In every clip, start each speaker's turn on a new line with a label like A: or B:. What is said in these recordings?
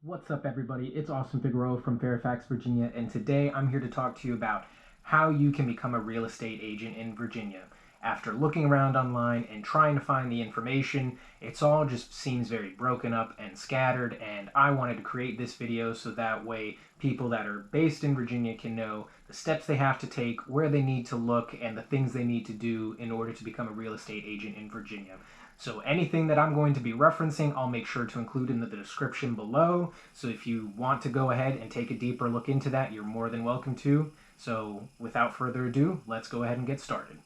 A: What's up, everybody? It's Austin Figueroa from Fairfax, Virginia, and today I'm here to talk to you about how you can become a real estate agent in Virginia. After looking around online and trying to find the information, it's all just seems very broken up and scattered, and I wanted to create this video so that way people that are based in Virginia can know the steps they have to take, where they need to look, and the things they need to do in order to become a real estate agent in Virginia. So anything that I'm going to be referencing, I'll make sure to include in the description below. So if you want to go ahead and take a deeper look into that, you're more than welcome to. So without further ado, let's go ahead and get started.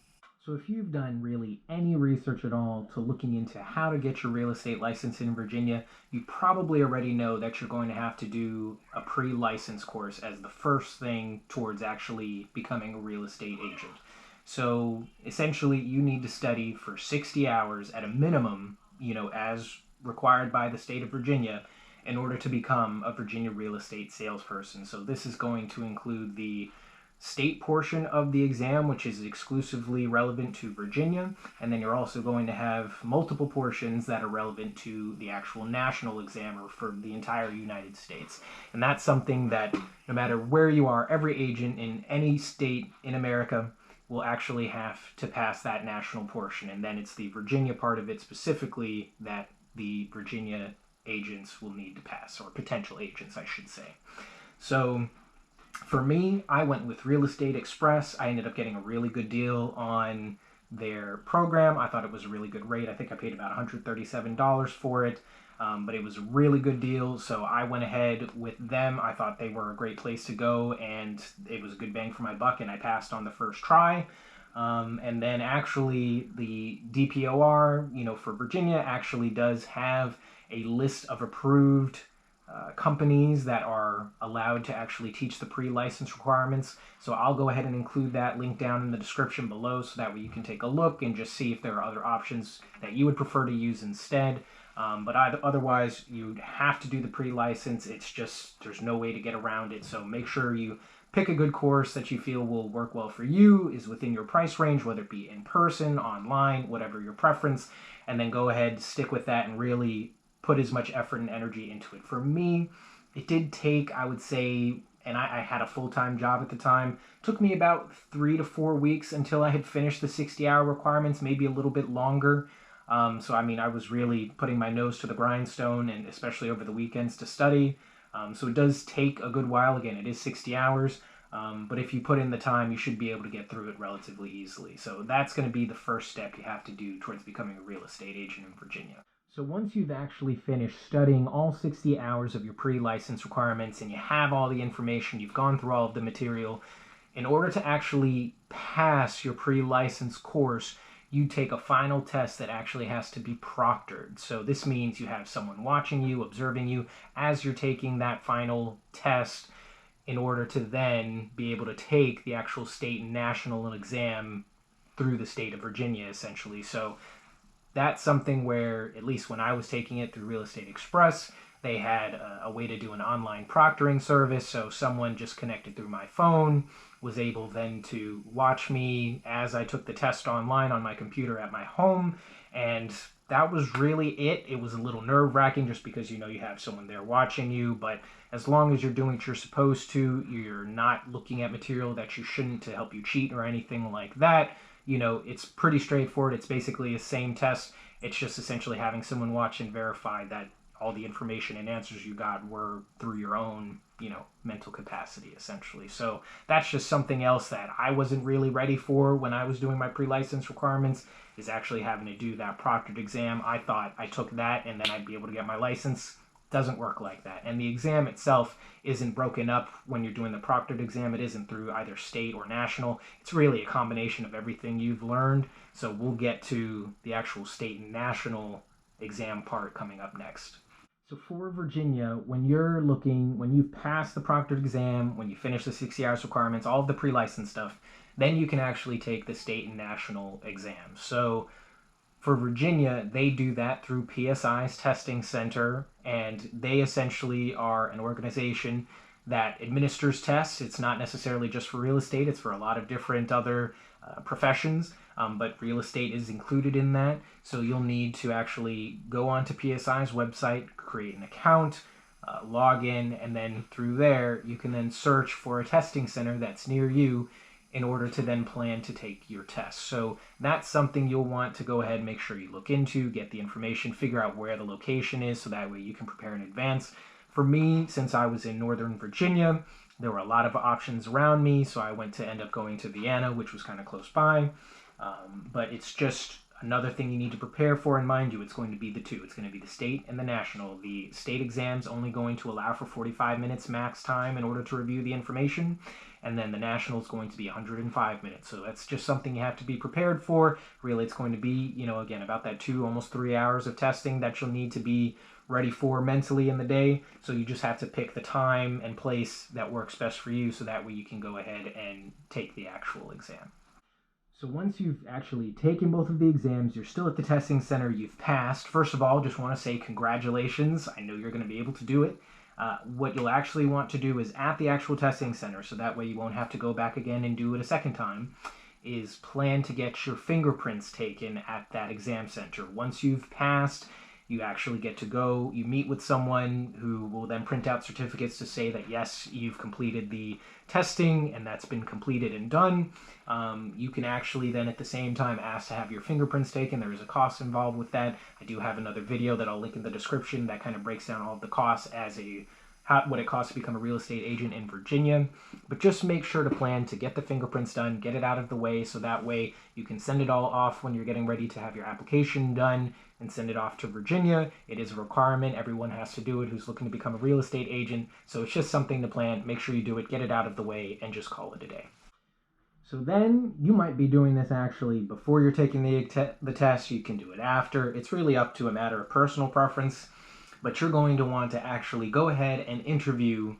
A: So if you've done really any research at all to looking into how to get your real estate license in Virginia, you probably already know that you're going to have to do a pre-license course as the first thing towards actually becoming a real estate agent. So essentially, you need to study for 60 hours at a minimum, as required by the state of Virginia, in order to become a Virginia real estate salesperson. So this is going to include the state portion of the exam, which is exclusively relevant to Virginia, and then you're also going to have multiple portions that are relevant to the actual national exam or for the entire United States. And that's something that no matter where you are, every agent in any state in America will actually have to pass that national portion. And then it's the Virginia part of it specifically that the Virginia agents will need to pass, or potential agents, I should say. So for me, I went with Real Estate Express. I ended up getting a really good deal on their program. I thought it was a really good rate. I think I paid about $137 for it. But it was a really good deal, so I went ahead with them. I thought they were a great place to go, and it was a good bang for my buck, and I passed on the first try. And then actually the DPOR, for Virginia, actually does have a list of approved companies that are allowed to actually teach the pre-license requirements. So I'll go ahead and include that link down in the description below so that way you can take a look and just see if there are other options that you would prefer to use instead. But otherwise, you'd have to do the pre-license. It's just, there's no way to get around it. So make sure you pick a good course that you feel will work well for you, is within your price range, whether it be in person, online, whatever your preference, and then go ahead, stick with that, and really put as much effort and energy into it. For me, it did take, I would say, and I had a full-time job at the time, it took me about 3 to 4 weeks until I had finished the 60-hour requirements, maybe a little bit longer. So I was really putting my nose to the grindstone, and especially over the weekends to study. So it does take a good while. Again, it is 60 hours, but if you put in the time, you should be able to get through it relatively easily. So that's going to be the first step you have to do towards becoming a real estate agent in Virginia. So once you've actually finished studying all 60 hours of your pre-license requirements and you have all the information, you've gone through all of the material, in order to actually pass your pre-license course, you take a final test that actually has to be proctored. So this means you have someone watching you, observing you as you're taking that final test in order to then be able to take the actual state and national exam through the state of Virginia, essentially. So that's something where, at least when I was taking it through Real Estate Express, they had a way to do an online proctoring service. So someone just connected through my phone was able then to watch me as I took the test online on my computer at my home. And that was really it. It was a little nerve-wracking just because you have someone there watching you, but as long as you're doing what you're supposed to, you're not looking at material that you shouldn't to help you cheat or anything like that, it's pretty straightforward. It's basically the same test. It's just essentially having someone watch and verify that all the information and answers you got were through your own, mental capacity, essentially. So that's just something else that I wasn't really ready for when I was doing my pre-license requirements, is actually having to do that proctored exam. I thought I took that and then I'd be able to get my license. Doesn't work like that. And the exam itself isn't broken up when you're doing the proctored exam. It isn't through either state or national. It's really a combination of everything you've learned. So we'll get to the actual state and national exam part coming up next. So for Virginia, when you've passed the proctored exam, when you finish the 60 hours requirements, all of the pre-license stuff, then you can actually take the state and national exams. So for Virginia, they do that through PSI's testing center, and they essentially are an organization that administers tests. It's not necessarily just for real estate, it's for a lot of different other professions, but real estate is included in that. So you'll need to actually go onto PSI's website, create an account, log in, and then through there you can then search for a testing center that's near you in order to then plan to take your test. So that's something you'll want to go ahead and make sure you look into, get the information, figure out where the location is so that way you can prepare in advance. For me, since I was in Northern Virginia, there were a lot of options around me, so I went to end up going to Vienna, which was kind of close by. But it's just another thing you need to prepare for, and mind you, it's going to be the two. It's going to be the state and the national. The state exam's only going to allow for 45 minutes max time in order to review the information, and then the national is going to be 105 minutes. So that's just something you have to be prepared for. Really, it's going to be, again, about that 2, almost 3 hours of testing that you'll need to be ready for mentally in the day. So you just have to pick the time and place that works best for you so that way you can go ahead and take the actual exam. So once you've actually taken both of the exams, you're still at the testing center, you've passed. First of all, just want to say congratulations. I know you're going to be able to do it. What you'll actually want to do is at the actual testing center, so that way you won't have to go back again and do it a second time, is plan to get your fingerprints taken at that exam center. Once you've passed, you actually get to go, you meet with someone who will then print out certificates to say that yes, you've completed the testing and that's been completed and done. You can actually then at the same time ask to have your fingerprints taken. There is a cost involved with that. I do have another video that I'll link in the description that kind of breaks down all of the costs as what it costs to become a real estate agent in Virginia. But just make sure to plan to get the fingerprints done, get it out of the way, so that way you can send it all off when you're getting ready to have your application done and send it off to Virginia. It is a requirement. Everyone has to do it who's looking to become a real estate agent. So it's just something to plan. Make sure you do it, get it out of the way, and just call it a day. So then you might be doing this actually before you're taking the test. You can do it after. It's really up to a matter of personal preference. But you're going to want to actually go ahead and interview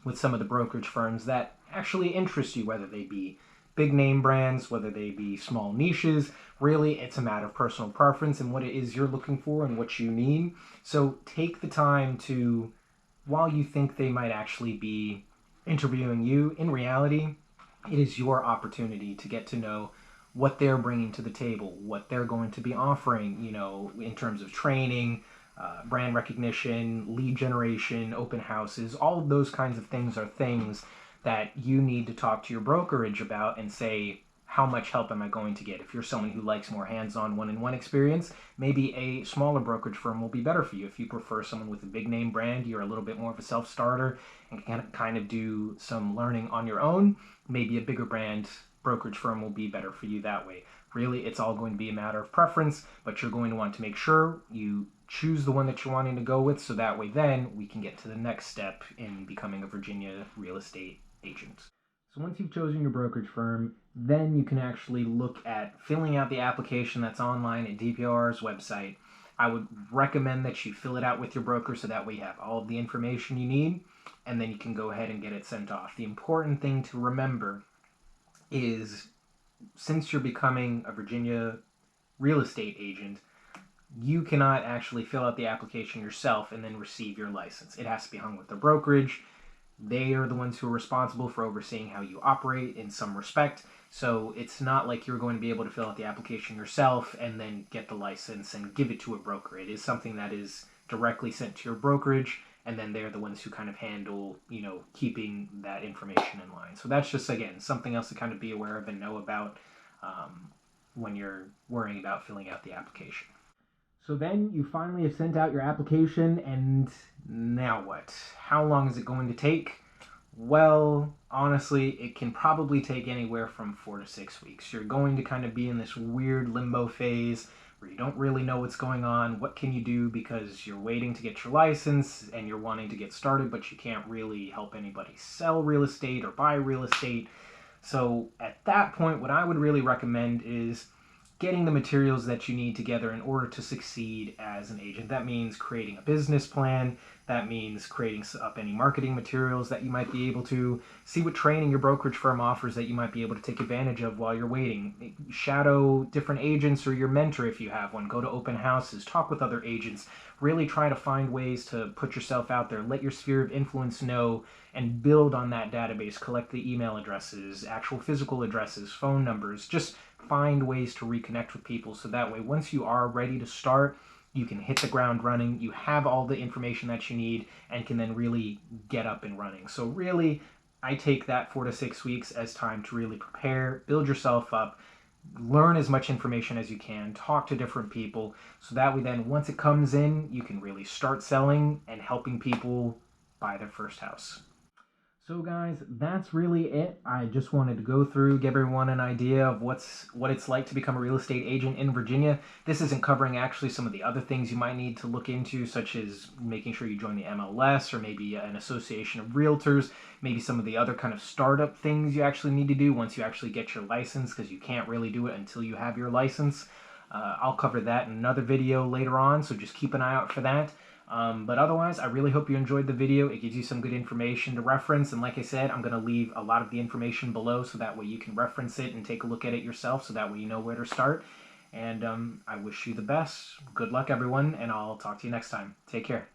A: with some of the brokerage firms that actually interest you, whether they be big name brands, whether they be small niches. Really, it's a matter of personal preference and what it is you're looking for and what you need. So take the time to, while you think they might actually be interviewing you, in reality, it is your opportunity to get to know what they're bringing to the table, what they're going to be offering, in terms of training, brand recognition, lead generation, open houses. All of those kinds of things are things that you need to talk to your brokerage about and say, how much help am I going to get? If you're someone who likes more hands-on one-on-one experience, maybe a smaller brokerage firm will be better for you. If you prefer someone with a big name brand, you're a little bit more of a self-starter and can kind of do some learning on your own, maybe a bigger brand brokerage firm will be better for you that way. Really, it's all going to be a matter of preference, but you're going to want to make sure you choose the one that you're wanting to go with, so that way then we can get to the next step in becoming a Virginia real estate agent. So once you've chosen your brokerage firm, then you can actually look at filling out the application that's online at DPR's website. I would recommend that you fill it out with your broker so that way you have all of the information you need, and then you can go ahead and get it sent off. The important thing to remember is, since you're becoming a Virginia real estate agent, you cannot actually fill out the application yourself and then receive your license. It has to be hung with the brokerage. They are the ones who are responsible for overseeing how you operate in some respect. So it's not like you're going to be able to fill out the application yourself and then get the license and give it to a broker. It is something that is directly sent to your brokerage, and then they're the ones who kind of handle, keeping that information in line. So that's just, again, something else to kind of be aware of and know about when you're worrying about filling out the application. So then you finally have sent out your application, and now what? How long is it going to take? Well, honestly, it can probably take anywhere from 4 to 6 weeks. You're going to kind of be in this weird limbo phase where you don't really know what's going on. What can you do, because you're waiting to get your license and you're wanting to get started, but you can't really help anybody sell real estate or buy real estate. So at that point, what I would really recommend is getting the materials that you need together in order to succeed as an agent. That means creating a business plan. That means creating up any marketing materials that you might be able to. See what training your brokerage firm offers that you might be able to take advantage of while you're waiting. Shadow different agents or your mentor if you have one. Go to open houses. Talk with other agents. Really try to find ways to put yourself out there. Let your sphere of influence know and build on that database. Collect the email addresses, actual physical addresses, phone numbers. Just find ways to reconnect with people so that way once you are ready to start, you can hit the ground running. You have all the information that you need and can then really get up and running. So really, I take that 4 to 6 weeks as time to really prepare, build yourself up, learn as much information as you can, talk to different people, so that way then once it comes in, you can really start selling and helping people buy their first house. So guys, that's really it. I just wanted to go through, give everyone an idea of what it's like to become a real estate agent in Virginia. This isn't covering actually some of the other things you might need to look into, such as making sure you join the MLS or maybe an association of realtors, maybe some of the other kind of startup things you actually need to do once you actually get your license, because you can't really do it until you have your license. I'll cover that in another video later on, so just keep an eye out for that. But otherwise, I really hope you enjoyed the video. It gives you some good information to reference. And like I said, I'm going to leave a lot of the information below so that way you can reference it and take a look at it yourself, so that way you know where to start. And I wish you the best. Good luck, everyone, and I'll talk to you next time. Take care.